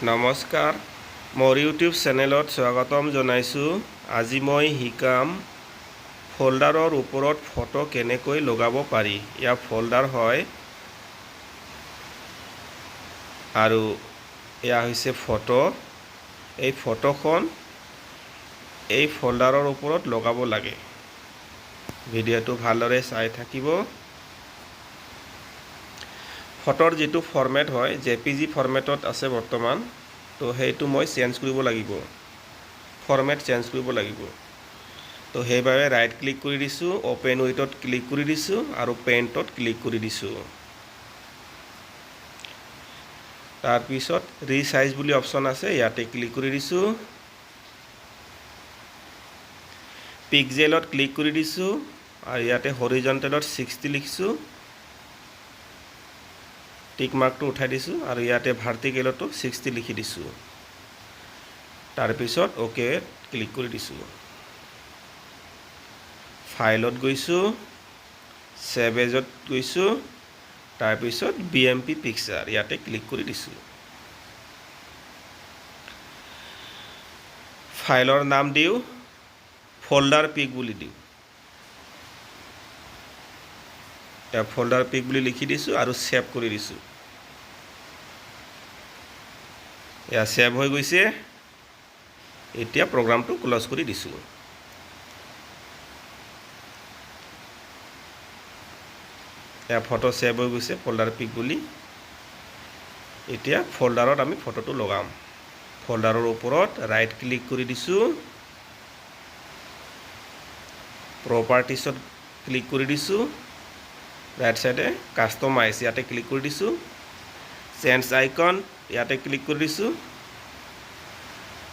নমস্কাৰ মোৰ ইউটিউব চেনেলত স্বাগতম জনাইছোঁ। আজি মই শিকাম ফোল্ডাৰৰ ওপৰত ফটো কেনেকৈ লগাব পাৰি। ইয়া ফোল্ডাৰ হয় আৰু এয়া হৈছে ফটো। এই ফটোখন এই ফোল্ডাৰৰ ওপৰত লগাব লাগে। ভিডিঅ'টো ভালদৰে চাই থাকিব। ফটোৰ যেটো ফৰমেট হয় জেপিজি ফৰমেটত আছে বৰ্তমান, তো সেইটো মই চেঞ্জ কৰিব লাগিব, ফৰমেট চেঞ্জ কৰিব লাগিব। তো সেইবাবে ৰাইট ক্লিক কৰি দিছোঁ, ওপেন উইথত ক্লিক কৰি দিছোঁ আৰু পেইণ্টত ক্লিক কৰি দিছোঁ। তাৰপিছত ৰিসাইজ বুলি অপশ্যন আছে, ইয়াতে ক্লিক কৰি দিছোঁ। পিক্সেলত ক্লিক কৰি দিছোঁ আৰু ইয়াতে হৰিজন্টেলত 60 লিখিছোঁ। টিক মাৰ্কটো উঠাই দিছোঁ আৰু ইয়াতে ভাৰ্টিকেলতো 60 লিখি দিছোঁ। তাৰপিছত ওকে ক্লিক কৰি দিছোঁ। ফাইলত গৈছোঁ, সেভ এজত গৈছোঁ, তাৰপিছত বিএমপি পিকচাৰ ইয়াতে ক্লিক কৰি দিছোঁ। ফাইলৰ নাম দিওঁ, ফোল্ডাৰ পিক বুলি দিওঁ। এতিয়া ফোল্ডাৰ পিক বুলি লিখি দিছোঁ আৰু সেভ কৰি দিছোঁ। এয়া সেভ হৈ গৈছে। এতিয়া প্ৰগ্ৰামটো ক্লোজ কৰি দিছোঁ। এয়া ফটো সেভ হৈ গৈছে ফোল্ডাৰ পিক বুলি। এতিয়া ফোল্ডাৰত আমি ফটোটো লগাম। ফোল্ডাৰৰ ওপৰত ৰাইট ক্লিক কৰি দিছোঁ, প্ৰপাৰ্টিছত ক্লিক কৰি দিছোঁ, ৰাইট সাইডে কাষ্টমাইজ ইয়াতে ক্লিক কৰি দিছোঁ, চেঞ্জ আইকন ইয়াতে ক্লিক কৰি দিছোঁ,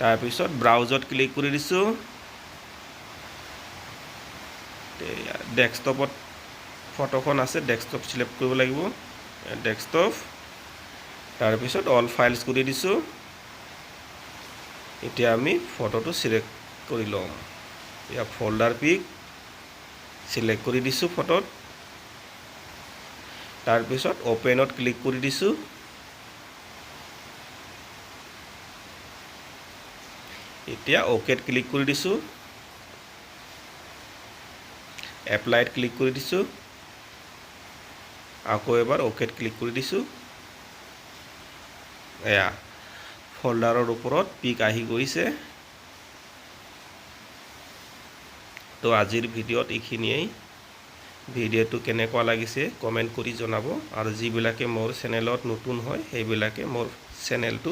তাৰপিছত ব্ৰাউজত ক্লিক কৰি দিছোঁ। ডেস্কটপত ফটোখন আছে, ডেস্কটপ সিলেক্ট কৰিব লাগিব, ডেস্কটপ, তাৰপিছত অল ফাইলছ কৰি দিছোঁ। এতিয়া আমি ফটোটো সিলেক্ট কৰি লওঁ। ইয়া ফোল্ডাৰ পিক সিলেক্ট কৰি দিছোঁ ফটোত, তাৰপিছত ওপেনত ক্লিক কৰি দিছোঁ। এতিয়া ওকেত ক্লিক কৰি দিছোঁ, এপ্লাইত ক্লিক কৰি দিছোঁ, আকৌ এবাৰ ওকেত ক্লিক কৰি দিছোঁ। এয়া ফোল্ডাৰৰ ওপৰত পিক আহি গৈছে। তো আজিৰ ভিডিঅ'ত এইখিনিয়েই। ভিডিঅ'টো কেনেকুৱা লাগিছে কমেণ্ট কৰি জনাব, আৰু যিবিলাকে মোৰ চেনেলত নতুন হয় সেইবিলাকে মোৰ চেনেলটো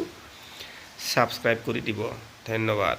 সাবস্ক্ৰাইব কৰি দিব। ধন্যবাদ।